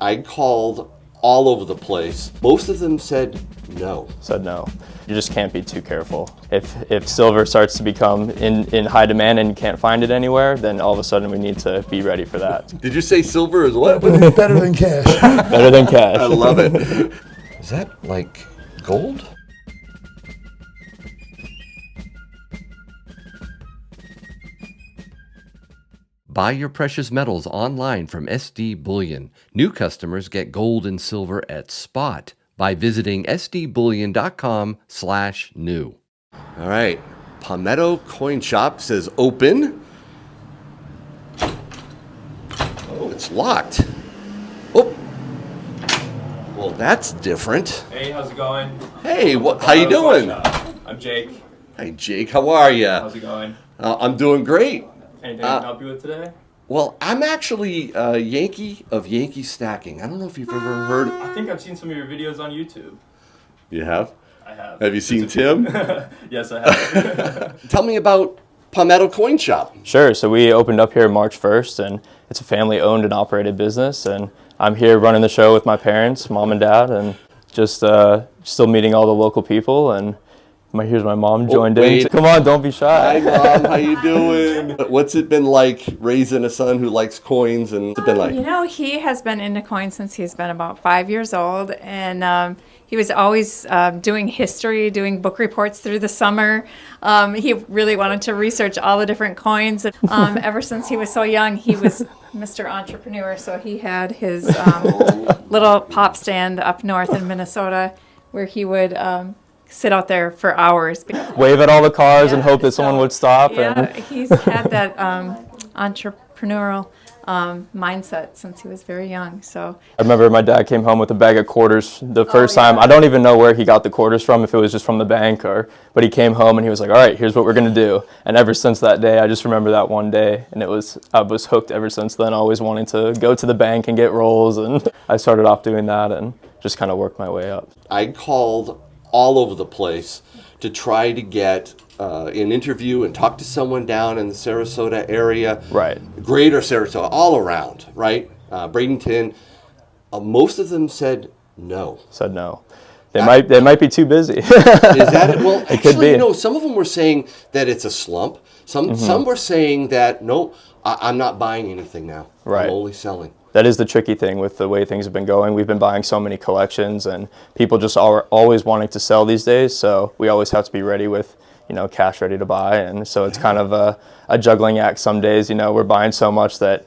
I called all over the place. Most of them said no. Said no. You just can't be too careful. If silver starts to become in high demand and you can't find it anywhere, then all of a sudden we need to be ready for that. Did you say silver is what? Better than cash. Better than cash. I love it. Is that like gold? Buy your precious metals online from SD Bullion. New customers get gold and silver at spot by visiting sdbullion.com/new. All right, Palmetto Coin Shop says open. Oh, it's locked. Oh, well, that's different. Hey, how's it going? Hey, how you doing? I'm Jake. Hey, Jake, how are you? How's it going? I'm doing great. Anything I can help you with today? Well, I'm actually Yankee of Yankee Stacking. I don't know if you've ever heard. I think I've seen some of your videos on YouTube. You have? I have. Have you seen Tim? Yes, I have. Tell me about Palmetto Coin Shop. Sure. So we opened up here March 1st, and it's a family-owned and operated business. And I'm here running the show with my parents, mom and dad, and just still meeting all the local people. And here's my mom joined in. Come on, don't be shy. Hi, Mom. How you doing? What's it been like raising a son who likes coins? And what's it been like? You know, he has been into coins since he's been about 5 years old, and he was always doing history, doing book reports through the summer. He really wanted to research all the different coins. Ever since he was so young, he was Mr. Entrepreneur, so he had his little pop stand up north in Minnesota where he would sit out there for hours. Wave at all the cars and hope that someone would stop. Yeah, he's had that entrepreneurial mindset since he was very young. So I remember my dad came home with a bag of quarters the first time. I don't even know where he got the quarters from, if it was just from the bank but he came home and he was like, all right, here's what we're going to do. And ever since that day, I just remember that one day, and I was hooked ever since then, always wanting to go to the bank and get rolls. And I started off doing that and just kind of worked my way up. I called all over the place to try to get an interview and talk to someone down in the Sarasota area. Right. Greater Sarasota, all around, right? Bradenton. Most of them said no. Said no. They might be too busy. Is that it? Well, it could be. You know, some of them were saying that it's a slump. Some were saying that, no, I'm not buying anything now. Right. I'm only selling. That is the tricky thing with the way things have been going. We've been buying so many collections, and people just are always wanting to sell these days. So we always have to be ready with, cash ready to buy. And so it's kind of a juggling act some days. We're buying so much that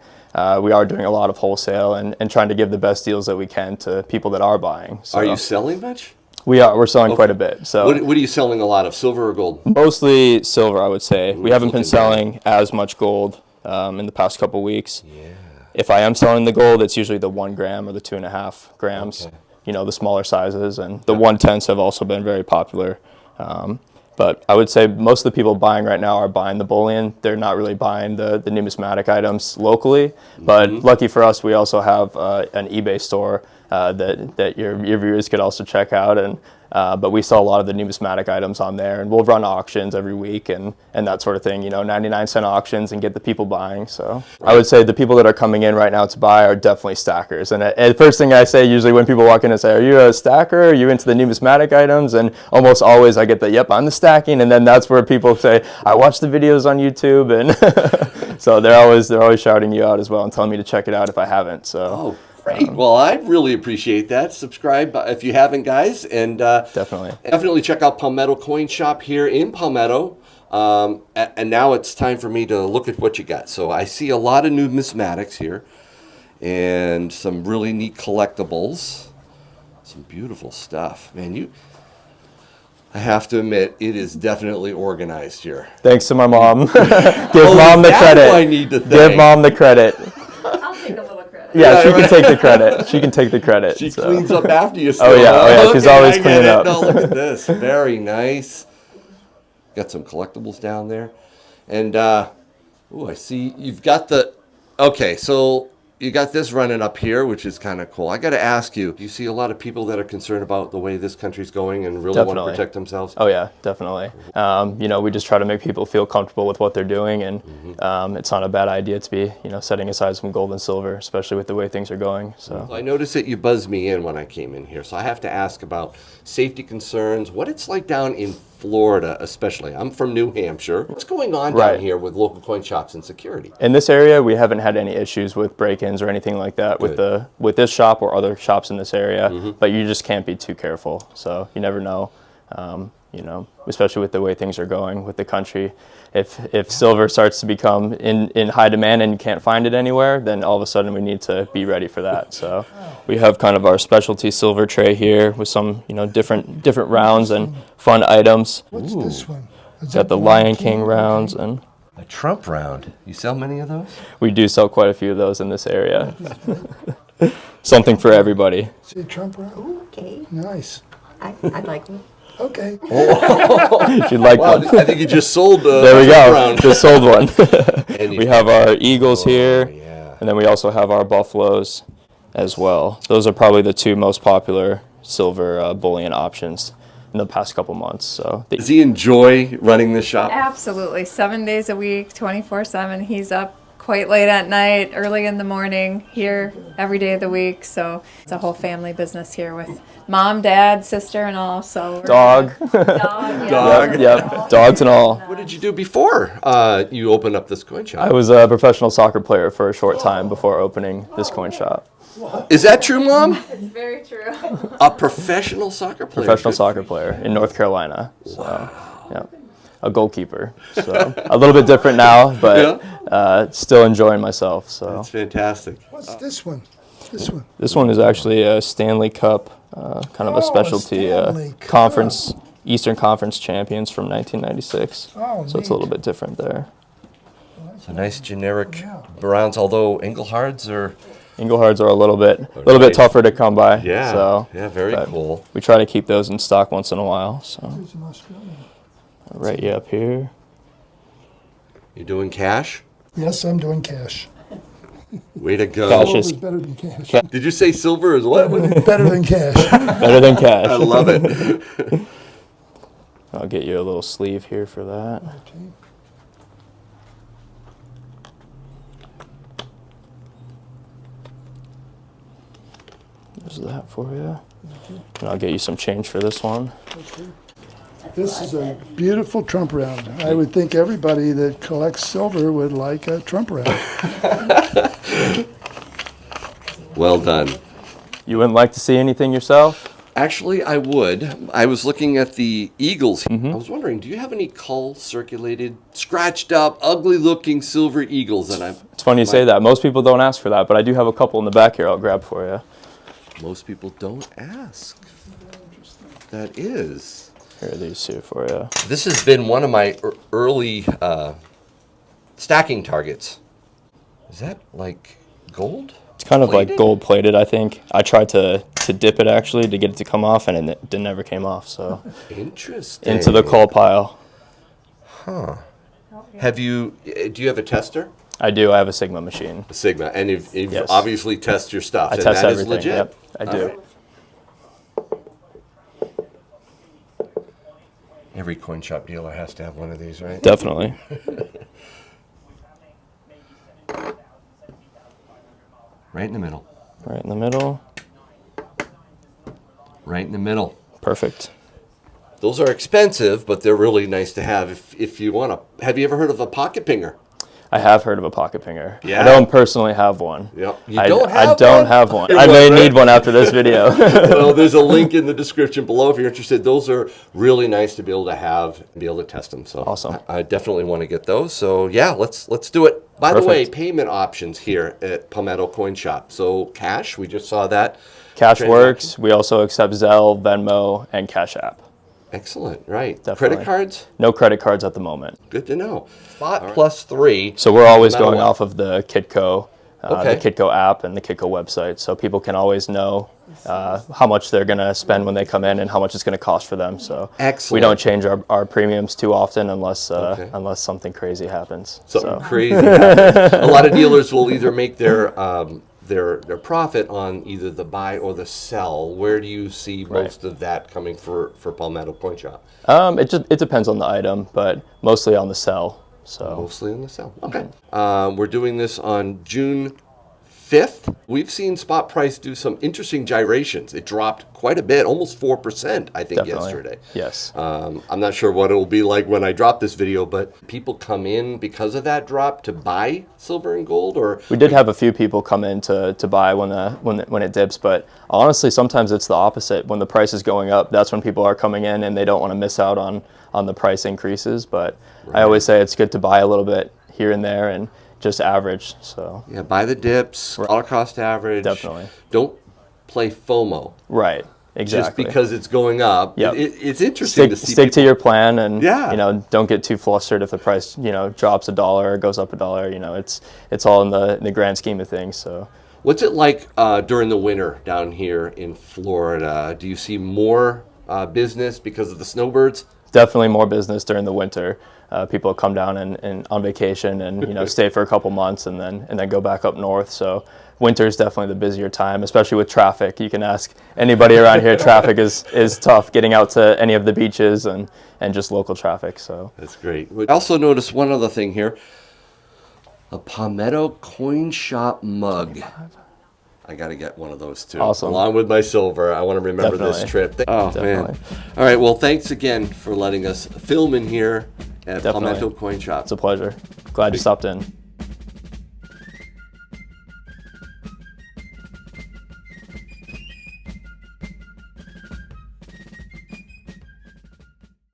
we are doing a lot of wholesale and trying to give the best deals that we can to people that are buying. So are you selling much? We are. We're selling quite a bit. So what are you selling a lot of, silver or gold? Mostly silver, I would say. We haven't been selling as much gold in the past couple weeks. Yeah. If I am selling the gold, it's usually the 1 gram or the 2.5 grams, the smaller sizes. And the 1/10s have also been very popular. But I would say most of the people buying right now are buying the bullion. They're not really buying the numismatic items locally. But lucky for us, we also have an eBay store that your viewers could also check out. But we sell a lot of the numismatic items on there, and we'll run auctions every week and that sort of thing, 99-cent auctions, and get the people buying. So I would say the people that are coming in right now to buy are definitely stackers. And the first thing I say usually when people walk in and say, are you a stacker? Are you into the numismatic items? And almost always I get the, yep, I'm the stacking. And then that's where people say, I watch the videos on YouTube. And so they're always shouting you out as well and telling me to check it out if I haven't. So. Oh. Great. Well, I really appreciate that. Subscribe if you haven't, guys, and definitely check out Palmetto Coin Shop here in Palmetto. And now it's time for me to look at what you got. So I see a lot of numismatics here, and some really neat collectibles, some beautiful stuff. Man, I have to admit, it is definitely organized here. Thanks to my mom. Give mom the credit. I need to thank. Give mom the credit. I'll take a little credit. Yeah, she can take the credit. She can take the credit. She cleans up after you. Still. Oh yeah. She's always cleaning up. No, look at this. Very nice. Got some collectibles down there, and I see you've got the. Okay, so you got this running up here, which is kind of cool. I got to ask you, do you see a lot of people that are concerned about the way this country's going and really want to protect themselves? Oh yeah, definitely. We just try to make people feel comfortable with what they're doing, and it's not a bad idea to be, setting aside some gold and silver, especially with the way things are going. So I noticed that you buzzed me in when I came in here, so I have to ask about safety concerns, what it's like down in Florida, especially. I'm from New Hampshire. What's going on down here with local coin shops and security? In this area, we haven't had any issues with break-ins or anything like that with this shop or other shops in this area. But you just can't be too careful. So you never know. Especially with the way things are going with the country. If silver starts to become in high demand and you can't find it anywhere, then all of a sudden we need to be ready for that. So we have kind of our specialty silver tray here with some different rounds and fun items. What's this one? Got the Lion King rounds and A Trump round. You sell many of those? we do sell quite a few of those in this area. Something for everybody. See a Trump round? Ooh, Okay, nice. I'd like one. Okay. If you'd like one. I think you just sold There we go. round. Just sold one. And We have our Eagles here, yeah. and then we also have our Buffaloes as well. Those are probably the two most popular silver bullion options in the past couple months. So Does he enjoy running the shop? Absolutely. 7 days a week, 24/7. He's up quite late at night, early in the morning, here every day of the week. So it's a whole family business here with mom, dad, sister, and all. So dog. Dog. Yep, dogs and all. What did you do before you opened up this coin shop? I was a professional soccer player for a short time before opening this coin shop. Is that true, Mom? It's very true. A professional soccer player? Professional soccer player in North Carolina. So, yeah, a goalkeeper. So a little bit different now, but still enjoying myself. So That's fantastic. What's this one? This one. this one is actually a Stanley Cup, kind of a specialty Stanley Cup. conference, Eastern Conference champions from 1996. Oh, So it's a little bit different there. So nice generic browns, although Englehards are... Inglehards are a little bit tougher to come by. Yeah, So very but cool. we try to keep those in stock once in a while. So There's an Australian. right you up here. You doing cash? Yes, I'm doing cash. Way to go. Cash Silver is is better than cash. Did you say silver as well? Better than cash. better than I cash. love it. I'll get you a little sleeve here for that. Okay. There's that for you. And I'll get you some change for this one. This is a beautiful Trump round. I would think everybody that collects silver would like a Trump round. Well done. You wouldn't like to see anything yourself? Actually, I would. I was looking at the Eagles. I was wondering, do you have any cull circulated, scratched up, ugly-looking silver Eagles? And It's funny you say that. Most people don't ask for that, but I do have a couple in the back here I'll grab for you. most people don't ask. That is. Here are these two for you. This has been one of my early stacking targets. Is that like gold? It's kind of like Plated? gold plated, I think. I tried to dip it actually to get it to come off, and it never came off. So Interesting. into the coal pile. Do you have a tester? I do. I have a Sigma machine. A Sigma, and you've Yes. obviously test your stuff. I and test that is everything. legit. Yep, I do. All right. Every coin shop dealer has to have one of these, right? Definitely. Right in the middle. Right in the middle. Right in the middle. Perfect. Those are expensive, but they're really nice to have if you want to. Have you ever heard of a pocket pinger? I have heard of a pocket pinger. Yeah. I don't personally have one. Yep. I don't have one. I You're may right. need one after this video. Well, there's a link in the description below if you're interested. Those are really nice to be able to have and be able to test them. So Awesome. I definitely want to get those. So yeah, let's do it. By the way, Perfect. payment options here at Palmetto Coin Shop. So cash, we just saw that. Cash Transaction. works. We also accept Zelle, Venmo, and Cash App. Excellent. Right. Definitely. Credit cards? No credit cards at the moment. Good to know. Spot plus 3. So we're always No matter going what. off of the Kitco, Okay. the Kitco app and the Kitco website, so people can always know how much they're going to spend when they come in and how much it's going to cost for them. So Excellent. we don't change our premiums too often unless Okay. unless something crazy happens. Something So crazy happens. A lot of dealers will either make their their profit on either the buy or the sell. Where do you see most of that coming for Palmetto Coin Shop? It depends on the item, but mostly on the sell. So Mostly on the sell. Okay. We're doing this on June 5th. We've seen spot price do some interesting gyrations. It dropped quite a bit, almost 4%, I think, Definitely. yesterday. Yes. I'm not sure what it will be like when I drop this video, but people come in because of that drop to buy silver and gold, or We did have a few people come in to buy when it dips, but honestly, sometimes it's the opposite. When the price is going up, that's when people are coming in and they don't want to miss out on the price increases. But I always say it's good to buy a little bit here and there and just average. So yeah, buy the dips, dollar cost average. Definitely. Don't play FOMO. Right. Exactly. Just because it's going up. Yep. It's interesting to see stick to your plan, and Yeah. don't get too flustered if the price drops $1 or goes up $1. It's all in the grand scheme of things. So What's it like during the winter down here in Florida? Do you see more business because of the snowbirds? definitely more business during the winter. People come down and on vacation and stay for a couple months and then go back up north. So winter is definitely the busier time, especially with traffic. You can ask anybody around here. Traffic is tough getting out to any of the beaches and just local traffic. So That's great. I also noticed one other thing here: a Palmetto Coin Shop mug. I got to get one of those too. Awesome. Along with my silver. I want to remember this trip. Oh, Definitely. man. All right. Well, thanks again for letting us film in here at Definitely. Palmetto Coin Shop. it's a pleasure. Glad you stopped in.